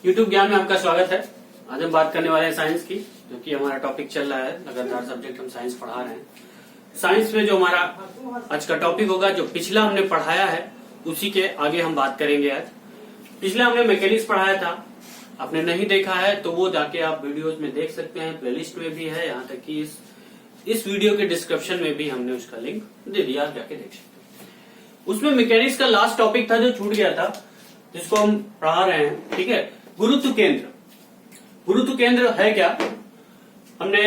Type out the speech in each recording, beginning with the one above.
YouTube ज्ञान में आपका स्वागत है। आज हम बात करने वाले हैं साइंस की, जो कि हमारा टॉपिक चल रहा है। लगातार सब्जेक्ट हम साइंस पढ़ा रहे हैं। साइंस में जो हमारा आज का टॉपिक होगा, जो पिछला हमने पढ़ाया है उसी के आगे हम बात करेंगे। आज पिछला हमने मैकेनिक्स पढ़ाया था, आपने नहीं देखा है तो वो जाके आप वीडियोज में देख सकते हैं। प्लेलिस्ट में भी है, यहाँ तक कि इस वीडियो के डिस्क्रिप्शन में भी हमने उसका लिंक दे दिया, आप जाके देख सकते हैं। उसमें मैकेनिक्स का लास्ट टॉपिक था जो छूट गया था, जिसको हम पढ़ा रहे हैं। ठीक है, गुरुत्व केंद्र। गुरुत्व केंद्र है क्या, हमने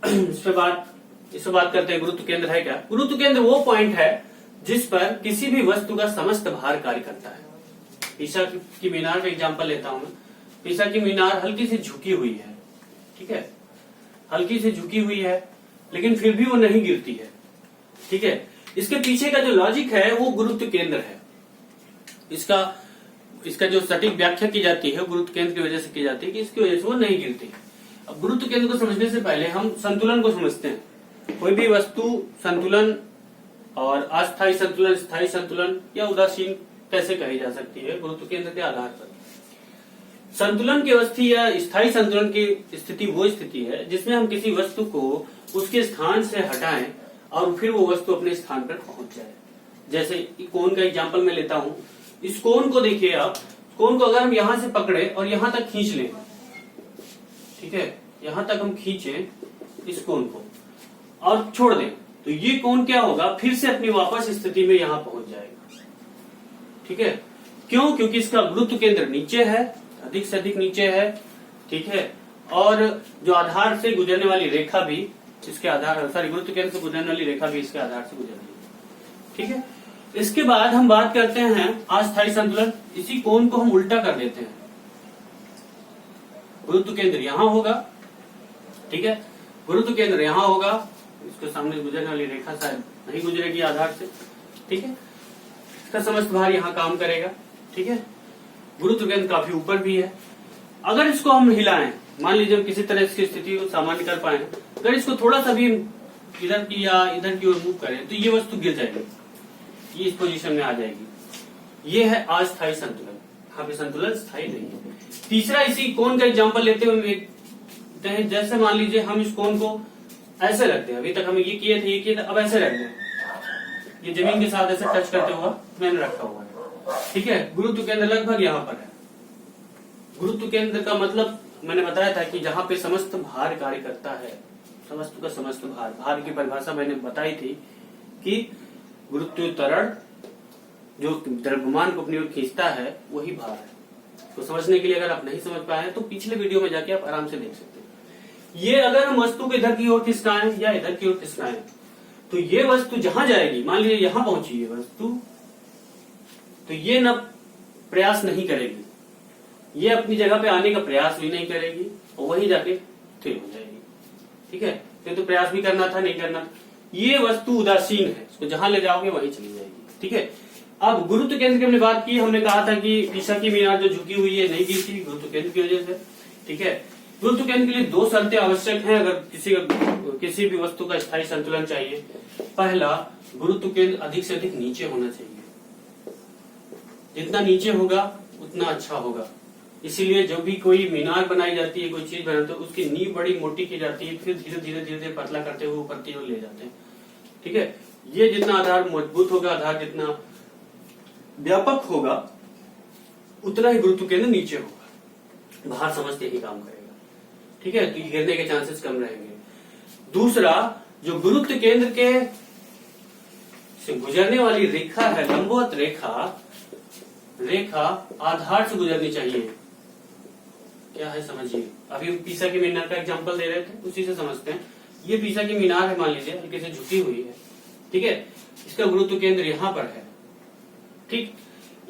इस पे बात करते हैं। गुरुत्व केंद्र है क्या? गुरुत्व केंद्र वो पॉइंट है जिस पर किसी भी वस्तु का समस्त भार कार्य करता है। पीसा की मीनार का एग्जांपल लेता हूं मैं। पीसा की मीनार हल्की सी झुकी हुई है, ठीक है, हल्की सी झुकी हुई है, लेकिन फिर भी वो नहीं गिरती है। ठीक है, इसके पीछे का जो लॉजिक है वो गुरुत्व केंद्र है। इसका जो सटीक व्याख्या की जाती है गुरुत्व केंद्र की वजह से की जाती है कि इसकी वजह से वो नहीं गिरती। अब गुरुत्व केंद्र को समझने से पहले हम संतुलन को समझते हैं। कोई भी वस्तु संतुलन और अस्थायी संतुलन, स्थायी संतुलन या उदासीन कैसे कही जा सकती है? गुरुत्व केंद्र के आधार पर। संतुलन की अवस्था या स्थायी संतुलन की स्थिति वो स्थिति है जिसमें हम किसी वस्तु को उसके स्थान से हटाएं और फिर वो वस्तु अपने स्थान पर पहुंच जाए। जैसे कोन का एग्जांपल मैं लेता हूं। इस कोन को देखिए आप, कोन को अगर हम यहां से पकड़े और यहां तक खींच लें, ठीक है, यहां तक हम खींचे इस कोन को और छोड़ दें, तो ये कोन क्या होगा, फिर से अपनी वापस स्थिति में यहां पहुंच जाएगा। ठीक है, क्यों? क्योंकि इसका गुरुत्व केंद्र नीचे है, अधिक से अधिक नीचे है। ठीक है, और जो आधार से गुजरने वाली रेखा भी इसके आधार, गुरुत्व केंद्र से गुजरने वाली रेखा भी इसके आधार से गुजर रही है। ठीक है, इसके बाद हम बात करते हैं अस्थायी संतुलन। इसी कोण को हम उल्टा कर देते हैं। गुरुत्व केंद्र यहां होगा, ठीक है, गुरुत्व केंद्र यहां होगा, इसके सामने गुजरने वाली रेखा शायद नहीं गुजरेगी आधार से। ठीक है, इसका समस्त भार यहां काम करेगा। ठीक है, गुरुत्व केंद्र काफी ऊपर भी है। अगर इसको हम हिलाएं, मान लीजिए हम किसी तरह इसकी स्थिति को सामान्य कर पाए, अगर इसको थोड़ा सा भी इधर की या इधर की ओर मूव करें तो ये वस्तु गिर जाएगी, ये इस पोजीशन में आ जाएगी। ये है अस्थायी संतुलन। यहाँ पे संतुलन स्थायी नहीं है। तीसरा, इसी कोण का एग्जांपल लेते हुए, जैसे मान लीजिए हम इस कोण को ऐसे रखते हैं। अभी तक हम ये किए थे, अब ऐसे रख दें, ये जमीन के साथ ऐसे टच करते हुआ मैंने रखा हुआ है। ठीक है, गुरुत्व केंद्र लगभग यहाँ पर है। गुरुत्व केंद्र का मतलब मैंने बताया था कि जहां पे समस्त भार कार्य करता है, समस्त का समस्त भार की परिभाषा मैंने बताई थी कि गुरुत्व त्वरण जो द्रव्यमान को अपनी ओर खींचता है वही भार है। तो समझने के लिए अगर आप नहीं समझ पाए तो पिछले वीडियो में जाके आप आराम से देख सकते हैं। ये अगर हम वस्तु को इधर की ओर खिसकाएं या इधर की ओर खिसकाएं तो ये वस्तु जहां जाएगी, मान लीजिए यहां पहुंची है वस्तु, तो ये न प्रयास नहीं करेगी, ये अपनी जगह पे आने का प्रयास भी नहीं करेगी और वहीं जाके स्थिर हो जाएगी। ठीक है, तो प्रयास भी करना था, नहीं करना था। ये वस्तु उदासीन है, इसको जहां ले जाओगे वहीं चली जाएगी। ठीक है, अब गुरुत्व केंद्र की हमने बात की। हमने कहा था कि पीसा की मीनार जो झुकी हुई है नहीं गिरती गुरुत्व केंद्र की वजह से। ठीक है, गुरुत्व केंद्र के लिए दो शर्तें आवश्यक हैं अगर किसी भी वस्तु का स्थायी संतुलन चाहिए। पहला, गुरुत्व केंद्र अधिक से अधिक नीचे होना चाहिए। जितना नीचे होगा उतना अच्छा होगा। इसीलिए जब भी कोई मीनार बनाई जाती है, कोई चीज बनाते हैं, उसकी नींव बड़ी मोटी की जाती है, फिर धीरे धीरे धीरे धीरे पतला करते हुए ऊपर की ओर ले जाते हैं। ठीक है, ये जितना आधार मजबूत होगा, आधार जितना व्यापक होगा, उतना ही गुरुत्व केंद्र नीचे होगा। भार समझते ही काम करेगा। ठीक है, तो गिरने के चांसेस कम रहेंगे। दूसरा, जो गुरुत्व केंद्र के से गुजरने वाली रेखा है, लंबवत रेखा आधार से गुजरनी चाहिए। क्या है समझिए। अभी हम पीसा की मीनार का एग्जांपल दे रहे थे, उसी से समझते हैं। ये पीसा की मीनार है, मान लीजिए हल्के से झुकी हुई है। ठीक है, इसका गुरुत्व केंद्र यहां पर है। ठीक,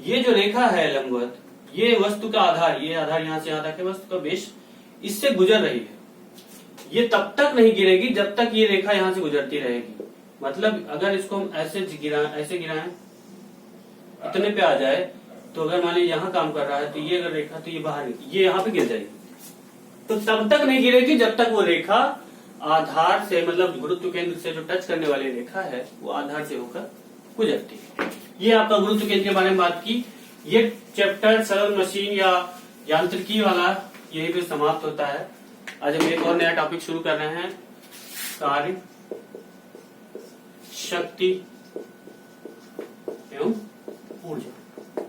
ये जो रेखा है लंबवत, ये वस्तु का आधार, ये आधार यहां से यहां तक है, वस्तु का बेस इससे गुजर रही है। ये तब तक नहीं गिरेगी जब तक ये रेखा यहां से गुजरती रहेगी। मतलब अगर इसको हम ऐसे गिराएं, इतने पे आ जाए, तो अगर मान लीजिए यहाँ काम कर रहा है तो ये अगर रेखा, तो ये बाहर, ये यहाँ पे गिर जाएगी। तो तब तक नहीं गिरेगी जब तक वो रेखा आधार से, मतलब गुरुत्व केंद्र से जो टच करने वाली रेखा है वो आधार से होकर गुजरती है। ये आपका गुरुत्व केंद्र के बारे में बात की। ये चैप्टर सरल मशीन या यांत्रिकी वाला यही पे समाप्त होता है। आज हम एक और नया टॉपिक शुरू कर रहे हैं, कार्य, शक्ति एवं ऊर्जा।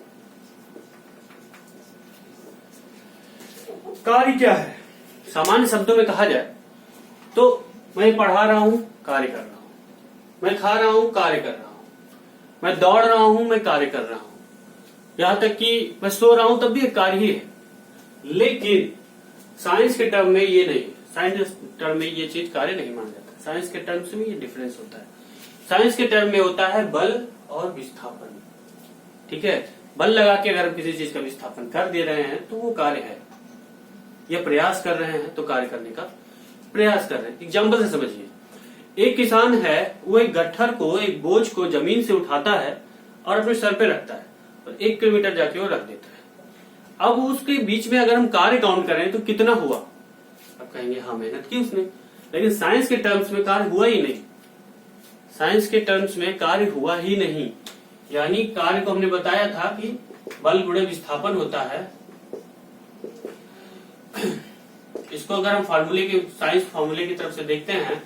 कार्य क्या है? सामान्य शब्दों में कहा जाए तो मैं पढ़ा रहा हूं, कार्य कर रहा हूं, मैं खा रहा हूं, कार्य कर रहा हूं, मैं दौड़ रहा हूं, मैं कार्य कर रहा हूं, यहां तक कि मैं सो रहा हूं तब भी एक कार्य ही है। लेकिन साइंस के टर्म में ये नहीं, साइंस टर्म में ये चीज कार्य नहीं माना जाता। साइंस के टर्म्स में ये डिफरेंस होता है। साइंस के टर्म में होता है बल और विस्थापन। ठीक है, बल लगा के अगर हम किसी चीज का विस्थापन कर दे रहे हैं तो वो कार्य है, या प्रयास कर रहे हैं तो कार्य करने का प्रयास कर रहे हैं। एग्जाम्पल से समझिए, एक किसान है, वो एक गट्ठर को, एक बोझ को जमीन से उठाता है और अपने सर पे रखता है और 1 किलोमीटर जाके वो रख देता है। अब उसके बीच में अगर हम कार्य काउंट करें तो कितना हुआ? अब कहेंगे हाँ मेहनत की उसने, लेकिन साइंस के टर्म्स में कार्य हुआ ही नहीं। साइंस के टर्म्स में कार्य हुआ ही नहीं। यानी कार्य को हमने बताया था कि बल गुणे विस्थापन होता है। इसको अगर हम फार्मूले के, साइंस फार्मूले की तरफ से देखते हैं,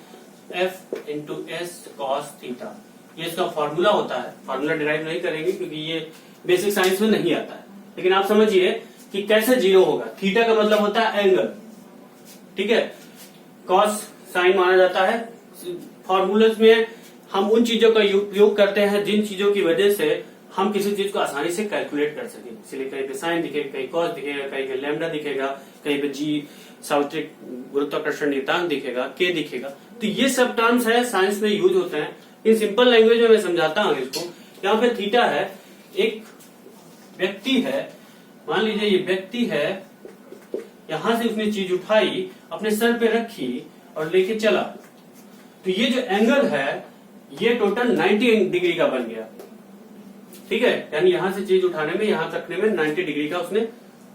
F into S cos theta, ये इसका फार्मूला होता है। फार्मूला डिराइव नहीं करेंगे क्योंकि ये बेसिक साइंस में नहीं आता है, लेकिन आप समझिए कि कैसे जीरो होगा। थीटा का मतलब होता है एंगल, ठीक है, कॉस साइन माना जाता है। फॉर्मूले में हम उन चीजों का उपयोग करते हैं जिन चीजों की वजह से हम किसी चीज को आसानी से कैलकुलेट कर सकें। इसलिए कहीं पे साइन दिखेगा, कहीं कॉस दिखेगा, कहीं पे लैम्डा दिखेगा, कहीं पे जी सार्वत्रिक गुरुत्वाकर्षण नियतांक दिखेगा, के दिखेगा। तो ये सब टर्म्स है, साइंस में यूज होते हैं। इन सिंपल लैंग्वेज में मैं समझाता हूं इसको। यहाँ पे थीटा है, एक व्यक्ति है, मान लीजिए ये व्यक्ति है, यहां से उसने चीज उठाई, अपने सर पे रखी और लेके चला, तो ये जो एंगल है ये टोटल 90 डिग्री का बन गया। ठीक है, यानी यहां से चीज उठाने में, यहां रखने में 90 डिग्री का उसने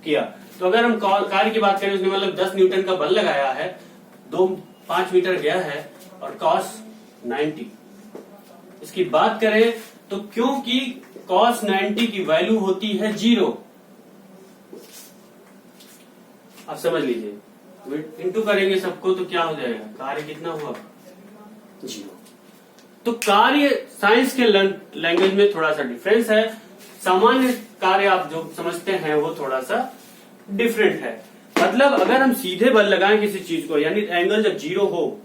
किया। तो अगर हम कार्य की बात करें, उसने मतलब 10 न्यूटन का बल लगाया है, 5 मीटर गया है और कॉस 90। इसकी बात करें तो क्योंकि कॉस 90 की वैल्यू होती है 0, आप समझ लीजिए, इंटू करेंगे सबको तो क्या हो जाएगा, कार्य कितना हुआ? 0। तो कार्य साइंस के लैंग्वेज में थोड़ा सा डिफरेंस है। सामान्य कार्य आप जो समझते हैं वो थोड़ा सा डिफरेंट है। मतलब अगर हम सीधे बल लगाएं किसी चीज को, यानी एंगल जब 0 हो,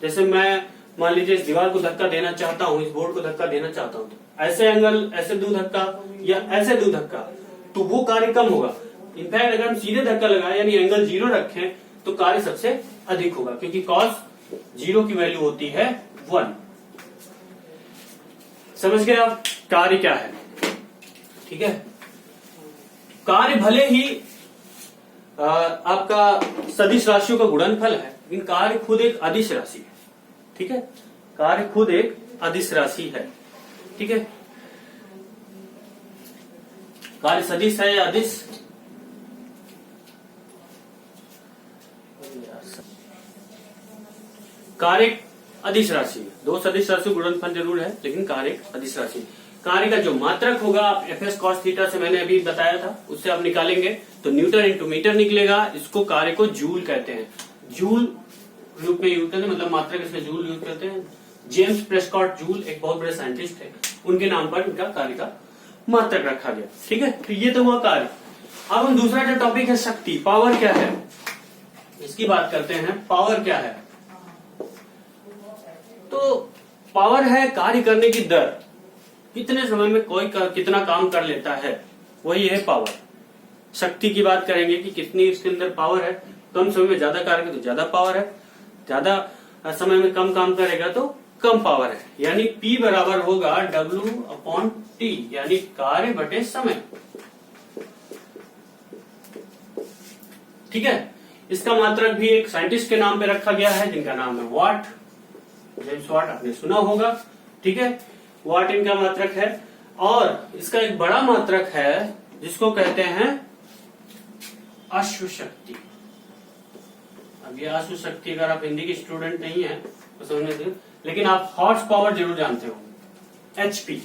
जैसे मैं मान लीजिए इस दीवार को धक्का देना चाहता हूं, इस बोर्ड को धक्का देना चाहता हूं, तो ऐसे एंगल, ऐसे दूं धक्का या ऐसे दूं धक्का, तो वो कार्य कम होगा। इनफैक्ट अगर हम सीधे धक्का लगाएं यानी एंगल 0 रखें तो कार्य सबसे अधिक होगा, क्योंकि कॉस 0 की वैल्यू होती है 1। समझ गए आप कार्य क्या है? ठीक है, कार्य भले ही आपका सदिश राशियों का गुणनफल है, लेकिन कार्य खुद एक अदिश राशि है। ठीक है, कार्य खुद एक अदिश राशि है। ठीक है, कार्य सदिश है या अदिश? कार्य अदिश राशि है। 2 सदिश राशि गुणनफल जरूर है, लेकिन कार्य एक अदिश राशि। कार्य का जो मात्रक होगा, एफ एस कॉस थीटा से मैंने अभी बताया था, उससे आप निकालेंगे तो न्यूटन इंटू मीटर निकलेगा। इसको कार्य को जूल कहते हैं, जूल रूप में यूज करते हैं, मतलब मात्रक इसमें जूल यूज करते हैं। जेम्स प्रेस्कॉट जूल एक बहुत बड़े साइंटिस्ट थे, उनके नाम पर इनका कार्य का मात्रक रखा गया। ठीक है, तो ये तो हुआ कार्य। अब हम दूसरा जो टॉपिक है शक्ति, पावर क्या है, इसकी बात करते हैं। पावर क्या है? तो पावर है कार्य करने की दर, कितने समय में कोई कितना काम कर लेता है, वही है पावर। शक्ति की बात करेंगे कि कितनी इसके अंदर पावर है, कम समय में ज्यादा कार्य तो ज्यादा पावर है, ज्यादा समय में कम काम करेगा तो कम पावर है। यानी P बराबर होगा W/T, यानी कार्य बटे समय। ठीक है, इसका मात्रक भी एक साइंटिस्ट के नाम पे रखा गया है, जिनका नाम है वाट, जेम्स वाट, आपने सुना होगा। ठीक है, वाट इनका मात्रक है। और इसका एक बड़ा मात्रक है जिसको कहते हैं अश्व शक्ति। अब ये अश्व शक्ति, अगर आप हिंदी के स्टूडेंट नहीं है तो समझने दे, लेकिन आप हॉर्स पावर जरूर जानते हो, HP।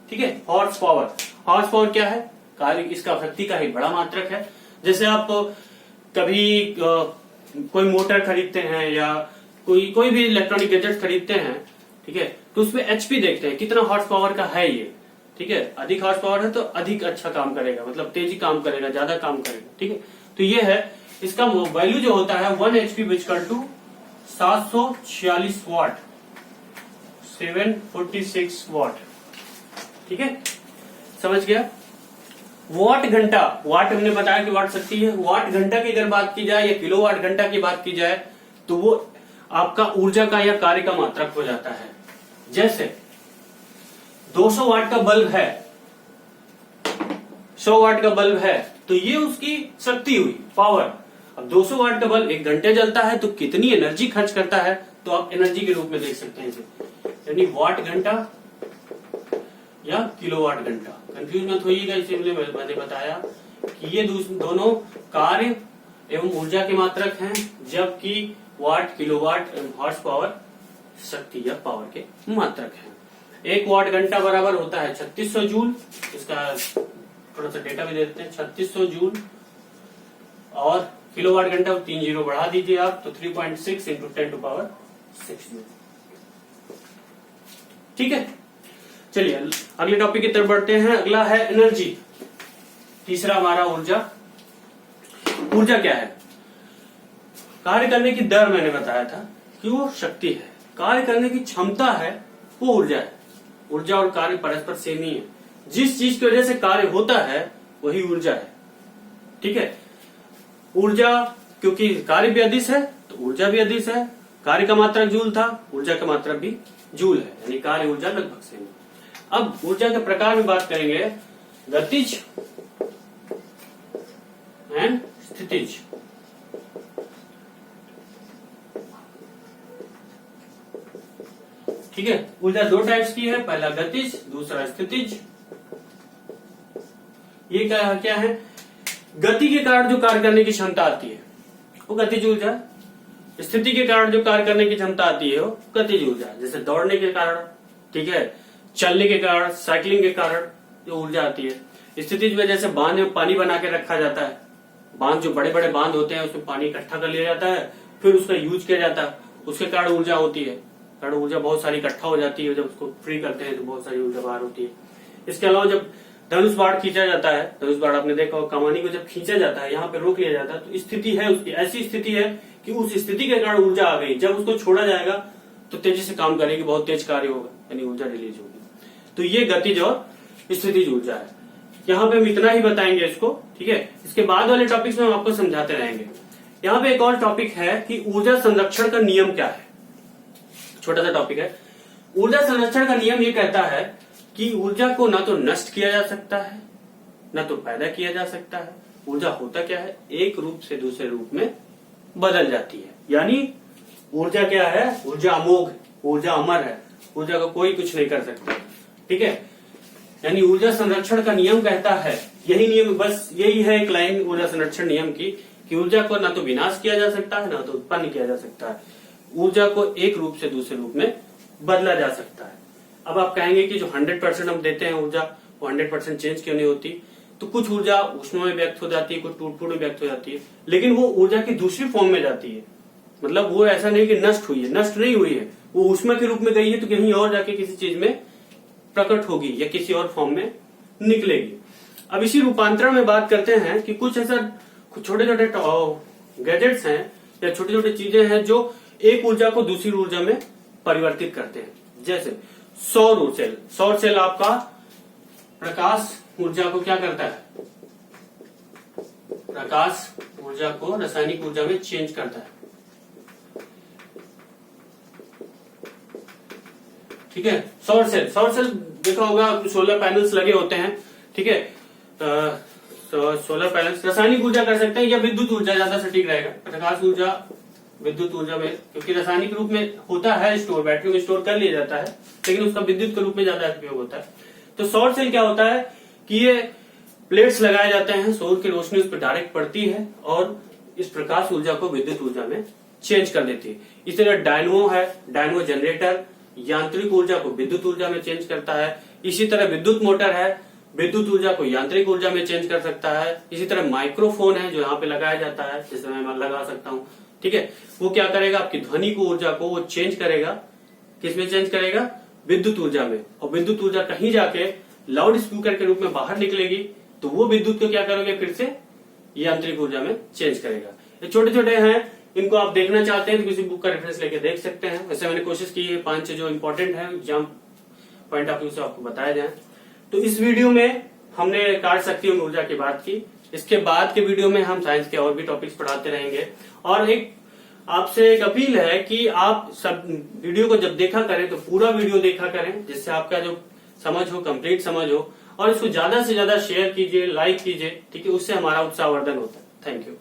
ठीक है, हॉर्स पावर। हॉर्स पावर क्या है? कार्य, इसका शक्ति का ही बड़ा मात्रक है। जैसे आप कभी कोई मोटर खरीदते हैं या कोई भी इलेक्ट्रॉनिक गैजेट खरीदते हैं, ठीक है, तो उसमें एचपी देखते हैं कितना हॉर्स पावर का है ये, ठीक है, अधिक हॉर्स पावर है तो अधिक अच्छा काम करेगा, मतलब तेजी काम करेगा, ज्यादा काम करेगा, ठीक है। तो ये है इसका वैल्यू जो होता है 1 HP इक्वल टू 746 वाट, 746 वाट, ठीक है, समझ गया। वाट घंटा, वाट हमने बताया कि वाट शक्ति है, वाट घंटा की अगर बात की जाए या किलोवाट घंटा की बात की जाए तो वो आपका ऊर्जा का या कार्य का मात्रक हो जाता है। जैसे 200 वाट का बल्ब है, 100 वाट का बल्ब है, तो ये उसकी शक्ति हुई, पावर। अब 200 वाट का बल्ब 1 घंटे जलता है तो कितनी एनर्जी खर्च करता है, तो आप एनर्जी के रूप में देख सकते हैं इसे, यानी वाट घंटा या किलोवाट घंटा। कंफ्यूज मत होइएगा, इसलिए मैंने बताया कि ये दोनों कार्य एवं ऊर्जा के मात्रक हैं, जबकि वाट, किलोवाट एवं हॉर्स पावर शक्ति या पावर के मात्रक हैं। 1 वाट घंटा बराबर होता है 3600 जूल, इसका थोड़ा सा डेटा भी देते हैं, 3600 जूल, और किलोवाट घंटा 3 जीरो बढ़ा दीजिए आप तो 3.6 इंटू 10⁶ जूल, ठीक है। चलिए अगले टॉपिक की तरफ बढ़ते हैं। अगला है एनर्जी, तीसरा हमारा ऊर्जा। ऊर्जा क्या है? कार्य करने की दर मैंने बताया था कि वो शक्ति है, कार्य करने की क्षमता है वो ऊर्जा है। ऊर्जा और कार्य परस्पर सेम ही है, जिस चीज की वजह से कार्य होता है वही ऊर्जा है, ठीक है। ऊर्जा, क्योंकि कार्य भी अदिश है तो ऊर्जा भी अदिश है, कार्य का मात्रक जूल था, ऊर्जा का मात्रक भी जूल है, यानी कार्य ऊर्जा लगभग सेम है। अब ऊर्जा के प्रकार में बात करेंगे, गतिज एंड स्थितिज। ठीक है, ऊर्जा 2 टाइप्स की है, पहला गतिज, दूसरा स्थितिज। ये क्या है? गति के कारण जो कार्य करने की क्षमता आती है वो गतिज ऊर्जा, स्थिति के कारण जो कार्य करने की क्षमता आती है वो गतिज ऊर्जा। जैसे दौड़ने के कारण, ठीक है, चलने के कारण, साइकिलिंग के कारण जो ऊर्जा आती है। स्थिति में जैसे बांध में पानी बना के रखा जाता है, बांध जो बड़े बड़े बांध होते हैं उसमें पानी इकट्ठा कर लिया जाता है, फिर उसका यूज किया जाता है, उसके कारण ऊर्जा होती है, कारण ऊर्जा बहुत सारी इकट्ठा हो जाती है, जब उसको फ्री करते हैं तो बहुत सारी ऊर्जा बाहर होती है। इसके अलावा जब धनुष बाढ़ खींचा जाता है, धनुष बाढ़ आपने देखा हो, कमानी को जब खींचा जाता है, यहाँ पे रोक लिया जाता है, तो स्थिति है उसकी, ऐसी स्थिति है कि उस स्थिति के कारण ऊर्जा आ गई, जब उसको छोड़ा जाएगा तो तेजी से काम करेगी, बहुत तेज कार्य होगा, यानी ऊर्जा रिलीज होगी। तो ये गतिज और स्थितिज ऊर्जा है। यहाँ पे हम इतना ही बताएंगे इसको, ठीक है। इसके बाद वाले टॉपिक्स में हम आपको समझाते रहेंगे। यहाँ पे एक और टॉपिक है कि ऊर्जा संरक्षण का नियम क्या है, छोटा सा टॉपिक है। ऊर्जा संरक्षण का नियम ये कहता है कि ऊर्जा को ना तो नष्ट किया जा सकता है ना तो पैदा किया जा सकता है। ऊर्जा होता क्या है? एक रूप से दूसरे रूप में बदल जाती है, यानी ऊर्जा क्या है? ऊर्जा अमोघ, ऊर्जा अमर है, ऊर्जा को कोई कुछ नहीं कर सकता, ठीक है। यानी ऊर्जा संरक्षण का नियम कहता है, यही नियम, बस यही है एक लाइन ऊर्जा संरक्षण नियम की, कि ऊर्जा को ना तो विनाश किया जा सकता है ना तो उत्पन्न किया जा सकता है, ऊर्जा को एक रूप से दूसरे रूप में बदला जा सकता है। अब आप कहेंगे कि जो 100% हम देते हैं ऊर्जा वो 100% चेंज क्यों नहीं होती? तो कुछ ऊर्जा ऊष्मा में व्यक्त हो जाती है, कुछ टूट-फूट में व्यक्त हो जाती है, लेकिन वो ऊर्जा की दूसरी फॉर्म में जाती है। मतलब वो ऐसा नहीं कि नष्ट हुई है, नष्ट नहीं हुई है, वो ऊष्मा के रूप में गई है तो कहीं और जाके किसी चीज में प्रकट होगी या किसी और फॉर्म में निकलेगी। अब इसी रूपांतरण में बात करते हैं कि कुछ ऐसा छोटे छोटे गैजेट्स हैं या छोटी छोटी चीजें हैं जो एक ऊर्जा को दूसरी ऊर्जा में परिवर्तित करते हैं। जैसे सौर सेल, सौर सेल आपका प्रकाश ऊर्जा को क्या करता है? प्रकाश ऊर्जा को रासायनिक ऊर्जा में चेंज करता है, ठीक है। सौर सेल देखा होगा, सोलर पैनल्स लगे होते हैं, ठीक है। सोलर पैनल्स रासायनिक ऊर्जा कर सकते हैं या विद्युत ऊर्जा ज्यादा सटीक रहेगा। प्रकाश ऊर्जा विद्युत ऊर्जा में, क्योंकि रासायनिक रूप में होता है स्टोर, बैटरी में स्टोर कर लिया जाता है, लेकिन उसका विद्युत के रूप में ज्यादा उपयोग होता है। तो सौर सेल क्या होता है कि ये प्लेट्स लगाए जाते हैं, सौर की रोशनी उस पर डायरेक्ट पड़ती है और इस प्रकाश ऊर्जा को विद्युत ऊर्जा में चेंज कर देती है। इस तरह डायनमो है, डायनमो जनरेटर यांत्रिक ऊर्जा को विद्युत ऊर्जा में चेंज करता है। इसी तरह विद्युत मोटर है, विद्युत ऊर्जा को यांत्रिक ऊर्जा में चेंज कर सकता है। इसी तरह माइक्रोफोन है जो यहाँ पे लगाया जाता है, जैसे मैं लगा सकता हूँ, ठीक है, वो क्या करेगा, आपकी ध्वनि को ऊर्जा को वो चेंज करेगा, किसमें चेंज करेगा, विद्युत ऊर्जा में। और विद्युत ऊर्जा कहीं जाके लाउड स्पीकर के रूप में बाहर निकलेगी, तो वो विद्युत को क्या करोगे, फिर से यांत्रिक ऊर्जा में चेंज करेगा। ये छोटे छोटे हैं, इनको आप देखना चाहते हैं तो किसी बुक का रेफरेंस लेके देख सकते हैं। वैसे मैंने कोशिश की है 5 जो इंपॉर्टेंट है एग्जाम पॉइंट ऑफ व्यू से आपको बताया जाए। तो इस वीडियो में हमने कार्य शक्ति एवं ऊर्जा की बात की। इसके बाद के वीडियो में हम साइंस के और भी टॉपिक्स पढ़ाते रहेंगे। और एक आपसे एक अपील है कि आप सब वीडियो को जब देखा करें तो पूरा वीडियो देखा करें, जिससे आपका जो समझ हो, कंप्लीट समझ हो, और इसको ज्यादा से ज्यादा शेयर कीजिए, लाइक कीजिए, ठीक है, उससे हमारा उत्साहवर्धन होता है। Thank you.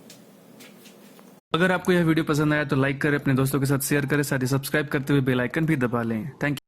अगर आपको यह वीडियो पसंद आया तो लाइक करें, अपने दोस्तों के साथ शेयर करें, साथ ही सब्सक्राइब करते हुए बेल आइकन भी दबा लें। Thank you.